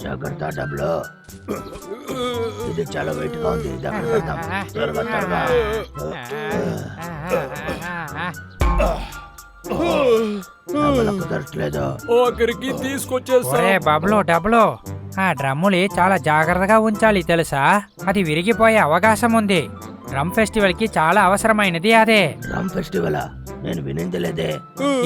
జాగ్రత్త డబ్బులు. ఇది చాలా వెయిట్ గా ఉంది. ఇది అక్కడ పెడదాం. త్వరగా త్వరగా. నా వల్ల కుదరట్లేదు. ఆఖరికి తీసుకొచ్చేసా. ఒరే బబ్లు డబ్బులు, ఆ డ్రమ్ములు చాలా జాగ్రత్తగా ఉంచాలి తెలుసా, అది విరిగిపోయే అవకాశం ఉంది. డ్రమ్ ఫెస్టివల్ కి చాలా అవసరమైనది అదే. డ్రమ్ ఫెస్టివల్ నేను వినింది లేదే.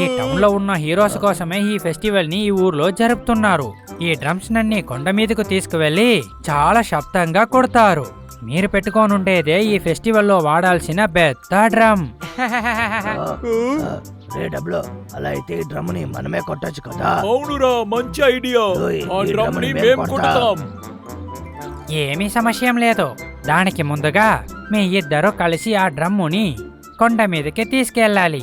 ఈ టౌన్ లో ఉన్న హీరోస్ కోసమే ఈ ఫెస్టివల్ ని ఈ ఊర్లో జరుపుతున్నారు. ఈ డ్రమ్స్ నన్ని కొండ మీదకు తీసుకువెళ్లి చాలా శబ్దంగా కొడతారు. మీరు పెట్టుకోనుండేదే ఈ ఫెస్టివల్ లో వాడాల్సిన పెద్ద డ్రమ్. రే డబ్బులు, అలా అయితే ఈ డ్రమ్ ని మనమే కొట్టచ్చు కదా. అవునురా, మంచి ఐడియా. ఓయ్, ఆ ఈ డ్రమ్ డ్రమ్ని ని మేం మేం కొడతాం. కొడతాం. ఏమీ సమస్య లేదు. దానికి ముందుగా మీ ఇద్దరు కలిసి ఆ డ్రమ్ముని కొండ మీదకి తీసుకెళ్ళాలి.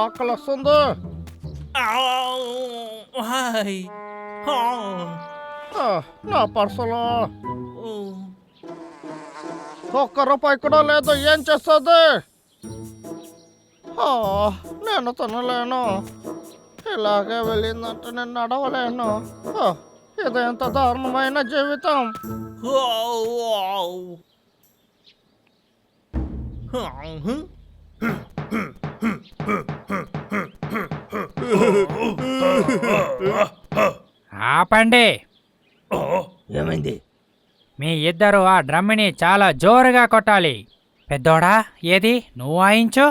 ఆకలి వస్తుంది. నా పర్సులో ₹1 కూడా లేదు. ఏం చేస్తుంది? నేను తినలేను. ఇలాగే వెళ్ళిందంటే నేను నడవలేను. ఇదెంత దారుణమైన జీవితం. ఆపండి. ఏమైంది? మీ ఇద్దరు ఆ డ్రమ్ని చాలా జోరుగా కొట్టాలి. పెద్దోడా, ఏది నువ్వు వాయించు.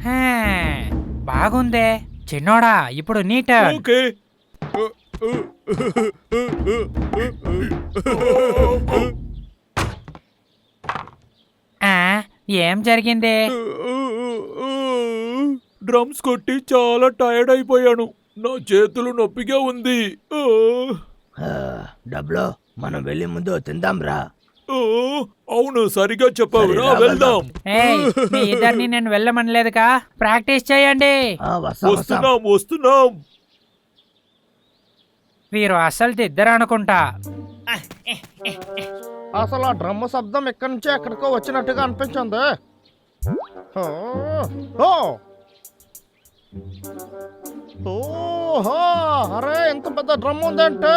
హే, బాగుందే. చిన్నోడా, ఇప్పుడు నీ టర్న్. ఓకే. ఏం జరిగింది? డ్రమ్స్ కొట్టి చాలా టైర్డ్ అయిపోయాను. నా చేతులు నొప్పిగా ఉంది. డబ్బులు, మనం వెళ్ళి ముందు తిందాం రా. అవును, సరిగా చెప్పావురా. సరే, వెళ్దాం. ఏయ్, మీ ఇద్దరిని నేను వెళ్ళమనలేదుగా. ప్రాక్టీస్ చేయండి. వస్తున్నాం వస్తున్నాం. వీరు అసలు ఇద్దరు అనుకుంటా. అసలు ఆ డ్రమ్ శబ్దం ఎక్కడి నుంచి ఎక్కడికో వచ్చినట్టుగా అనిపించింది. ఓహో, అరే ఎంత పెద్ద డ్రమ్ ఉందంటే.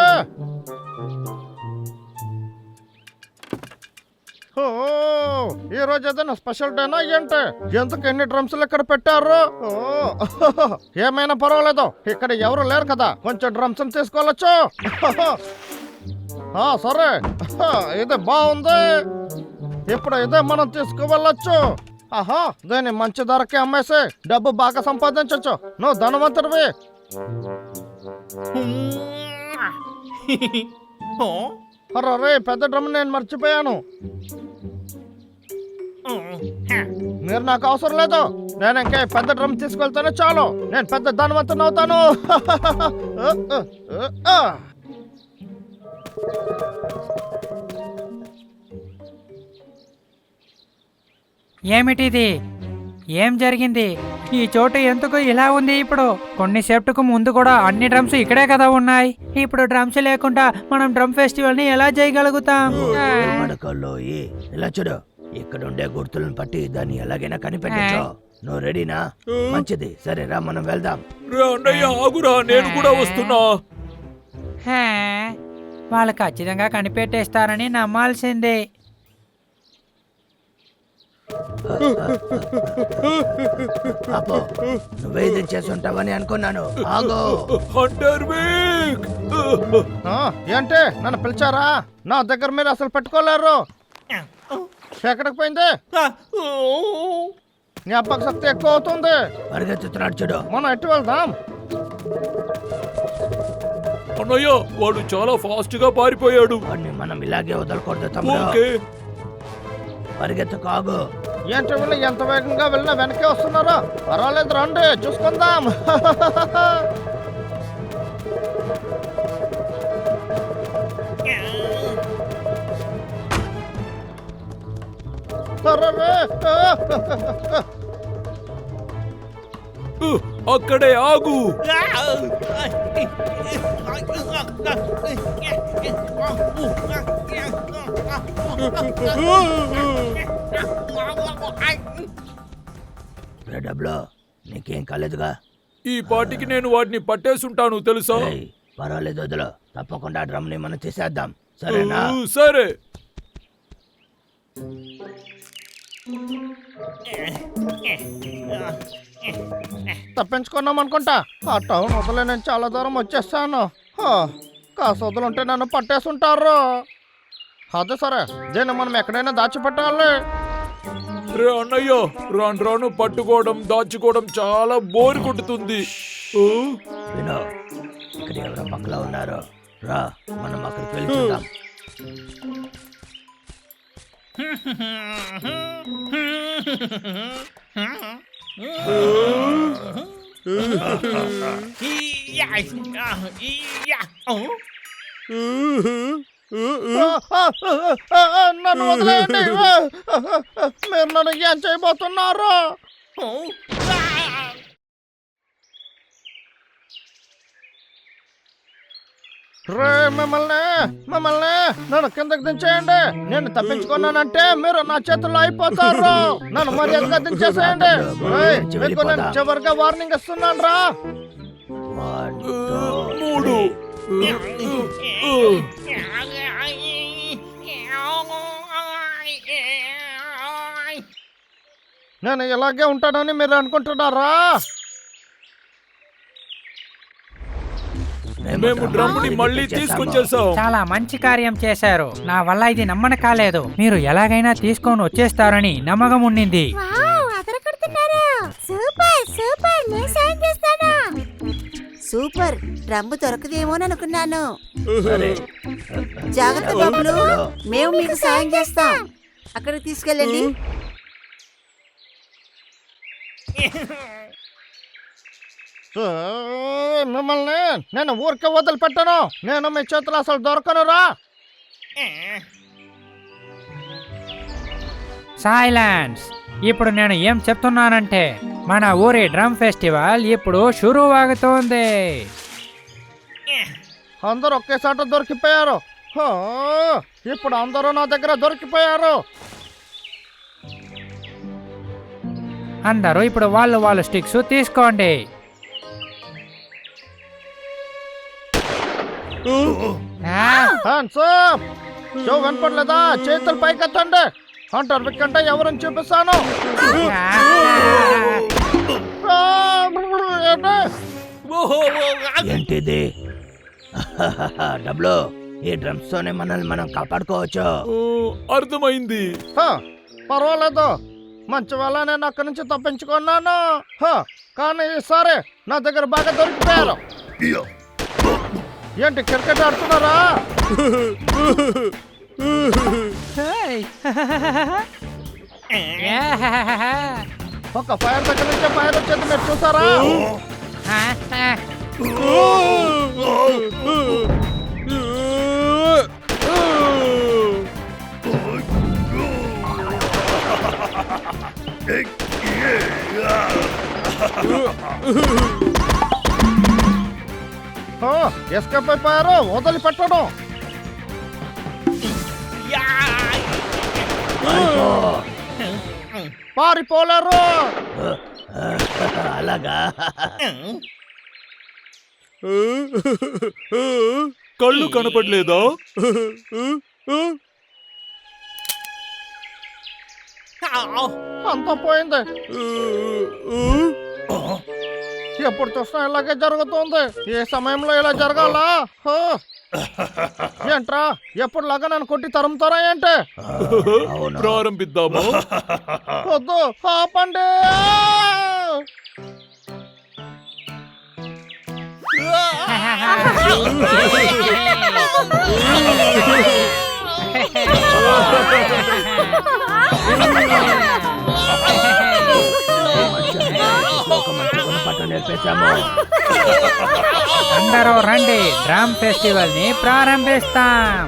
ఈ రోజు ఏదైనా స్పెషల్ డేనా ఏంటి? ఎందుకు ఎన్ని డ్రమ్స్లు ఇక్కడ పెట్టారు? ఏమైనా పర్వాలేదు, ఇక్కడ ఎవరు లేరు కదా. కొంచెం డ్రమ్స్ తీసుకోవచ్చు. సరే, ఇది బాగుంది. ఇప్పుడు ఇదే మనం తీసుకువెళ్ళచ్చు. దీన్ని మంచి ధరకి అమ్మేసి డబ్బు బాగా సంపాదించచ్చు. నువ్వు ధనవంతుడివి. అరే, పెద్ద డ్రమ్ నేను మర్చిపోయాను. మీరు నాకు అవసరం లేదు. నేను ఇంకే పెద్ద డ్రమ్ తీసుకెళ్తానే చాలు. నేను పెద్ద ధనవంతుని అవుతాను. ఏమిటిది? ఏం జరిగింది? ఈ చోటు ఎందుకు ఇలా ఉంది? ఇప్పుడు కొన్ని సేపటికి ముందు కూడా అన్ని డ్రమ్స్ ఇక్కడే కదా ఉన్నాయి. ఇప్పుడు డ్రమ్స్ లేకుండా మనం డ్రమ్ ఫెస్టివల్ ని ఎలా చేయగలుగుతాం? పడకల్లోయి ఇలా చూడు. ఇక్కడ ఉండే గుర్తులను పట్టి దాన్ని ఎలాగైనా కనిపెట్టచ్చు. నువ్వు రెడీనా? మంచిది. సరే రా, మనం వెళ్దాం. అన్నయ్య ఆగురా, నేను కూడా వస్తున్నా. హే, వాళ్ళు ఖచ్చితంగా కనిపెట్టేస్తారని నమ్మాల్సిందే. అపో, నువ్వే ఇది చేసి ఉంటావని అనుకున్నాను. ఆగో. Hunter week. ఏంటి, నన్ను పిలిచారా? నా దగ్గర మీరు అసలు పెట్టుకోలేరు. ఎక్కడికి పోయింది? జ్ఞాపక శక్తి ఎక్కువ అవుతుంది. పరిగెత్తుతున్నాడు చూడు. మనం ఎట్టు వెళ్దాం? అన్నయ్య, వాడు చాలా ఫాస్ట్ గా పారిపోయాడు. వాడిని మనం ఇలాగే వదలకూడదు తమ్ముడు. ఓకే. పరిగెత్తు, కాగు. ఏంటి వీళ్ళు ఎంత వేగంగా వెళ్ళినా వెనకే వస్తున్నారా? పర్వాలేదు, రండి చూసుకుందాం. అక్కడే ఆగు. రే డబ్లో నీకేం కాలేదుగా? ఈ పాటికి నేను వాటిని పట్టేసుంటాను తెలుసా? ఏయ్, పర్వాలేదు వదిలో, తప్పకుండా డ్రమ్ ని మనం తీసేద్దాం, సరేనా? సరే. తప్పించుకున్నాం అనుకుంటా. ఆ టౌన్ వదిలే నేను చాలా దూరం వచ్చేస్తాను. కాస్త వదులుంటే నన్ను పట్టేసుంటారు. అదే సరే, దీన్ని మనం ఎక్కడైనా దాచిపెట్టాలి. రే అన్నయ్య, రాను రాను పట్టుకోవడం దాచుకోవడం చాలా బోరు కొట్టుతుంది. వినో, ఇక్కడ ఎవరో పక్కలో ఉన్నారు, రా మనం అక్కడికి వెళ్ళి చూద్దాం. నన్ను వదిలేయండి. మీరు నన్ను ఏం చేయబోతున్నారు? రే మిమ్మల్ని నన్ను కిందకి దించేయండి. నేను తప్పించుకున్నానంటే మీరు నా చేతుల్లో అయిపోతారు. నన్ను మర్యాదగా దించేసేయండి. రేయ్, మీకు నేను చివరిగా వార్నింగ్ ఇస్తున్నాను రా. 1, 2, 3. నేను ఇలాగే ఉంటానని మీరు అనుకుంటున్నారా? మేము డ్రమ్ని మళ్ళీ తీసుకొచ్చేసాం. చాలా మంచి కార్యం చేశారు. నా వల్ల ఇది నమ్మన కాలేదు. మీరు ఎలాగైనా తీసుకొని వచ్చేస్తారని నమ్మకం ఉండింది. సూపర్, డ్రమ్ము దొరకదేమోననుకున్నాను. సరే. జాగ్రత్త బాబులు, మేము మీకు సాయం చేస్తాం. అక్కడికి తీసుకెళ్ళండి. మిమ్మల్ని నేను ఊరికే వదిలిపెట్టాను. నేను మీ చేతులు అసలు దొరకనురా. సైలెన్స్. ఇప్పుడు నేను ఏం చెప్తున్నానంటే మన ఊరి డ్రమ్ ఫెస్టివల్ ఇప్పుడు షురూ అవుతోంది. అందరూ ఒకేసాట దొరికిపోయారు. ఇప్పుడు అందరూ నా దగ్గర దొరికిపోయారు. అందరూ ఇప్పుడు వాళ్ళు స్టిక్స్ తీసుకోండి. Hands up. షో వినపడలేదా? చేతులు పైకెత్తండి. అంటారు విక్కంటే ఎవరని చూపిస్తాను. ఏంటిది? డబ్లో, ఈ డ్రమ్స్ తోనే మనల్ని మనం కాపాడుకోవచ్చు. అర్థమైంది. పర్వాలేదు, మంచి వల్ల నేను అక్కడి నుంచి తప్పించుకున్నాను. కానీ ఈసారి నా దగ్గర బాగా దొరికిపోయారు. ఏంటి క్రికెట్ ఆడుతున్నారా? ఒక ఫైర్ దగ్గర నుంచే ఫైర్ వచ్చేది మీరు చూసారా? ఎస్కేప్ అయిపోయారు. వదిలిపెట్టడం. పారిపోలేరు. అలాగా? కళ్ళు కనపడలేదా? అంతా పోయింది. ఎప్పుడు చూసినా ఇలాగే జరుగుతుంది. ఏ సమయంలో ఇలా జరగాలా? ఏంట్రా, ఎప్పుడులాగా నన్ను కొట్టి తరుముతారా ఏంటి? ప్రారంభిద్దామా? వద్దు, ఆపండి. అందరూ రండి, డ్రమ్ ఫెస్టివల్ ని ప్రారంభిస్తాం.